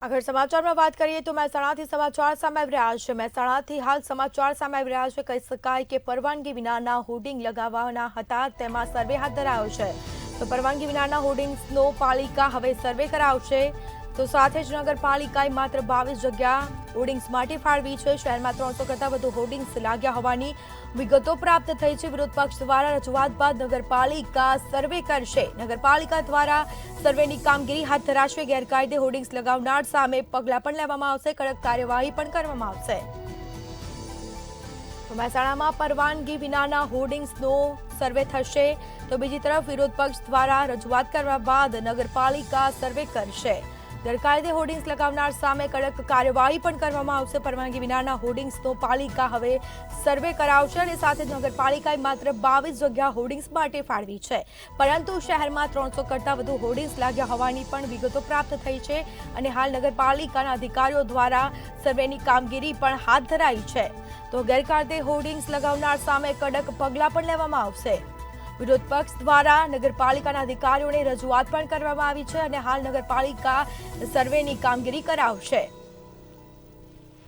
આગળ સમાચારમાં વાત કરીએ તો મહેસાણાથી સમાચાર સામે આવી રહ્યા છે। મહેસાણાથી હાલ સમાચાર સામે આવી રહ્યા છે। કહી શકાય કે પરવાનગી વિનાના હોર્ડિંગ લગાવવાના હતા, તેમાં સર્વે હાથ ધરાયો છે। તો પરવાનગી વિનાના હોર્ડિંગ્સનો પાલિકા હવે સર્વે કરાવશે। તો સાથે જ નગરપાલિકાએ માત્ર 22 જગ્યા હોર્ડિંગ્સ માટે ફાળવી છે। શહેરમાં 300 કરતાં વધુ હોર્ડિંગ્સ લાગ્યા હોવાની વિગતો પ્રાપ્ત થઈ છે। વિરોધ પક્ષ દ્વારા રજૂઆત બાદ નગરપાલિકા સર્વે કરશે। નગરપાલિકા દ્વારા સર્વેની કામગીરી હાથ ધરાશે। ગેરકાયદે હોર્ડિંગ્સ લગાવનાર સામે પગલાં પણ લેવામાં આવશે, કડક કાર્યવાહી પણ કરવામાં આવશે। તો મહેસાણામાં પરવાનગી વિનાના હોર્ડિંગ્સનો સર્વે થશે। તો બીજી તરફ વિરોધ પક્ષ દ્વારા રજૂઆત કરવા બાદ નગરપાલિકા સર્વે કરશે। ગેરકાયદે હોર્ડિંગ્સ લગાવનાર સામે કડક કાર્યવાહી પણ કરવામાં આવશે। પરવાનગી વિનાના હોર્ડિંગ્સનો પાલિકા હવે સર્વે કરાવશે અને સાથે જ નગરપાલિકાએ માત્ર 22 જગ્યા હોર્ડિંગ્સ માટે ફાળવી છે, પરંતુ શહેરમાં 300 કરતાં વધુ હોર્ડિંગ્સ લાગ્યા હોવાની પણ વિગતો પ્રાપ્ત થઈ છે અને હાલ નગરપાલિકાના અધિકારીઓ દ્વારા સર્વેની કામગીરી પણ હાથ ધરાઈ છે। તો ગેરકાયદે હોર્ડિંગ્સ લગાવનાર સામે કડક પગલાં પણ લેવામાં આવશે। વિરોધ પક્ષ દ્વારા નગરપાલિકાના અધિકારીઓને રજૂઆત પણ કરવામાં આવી છે અને હાલ નગરપાલિકા સર્વેની કામગીરી કરાવશે।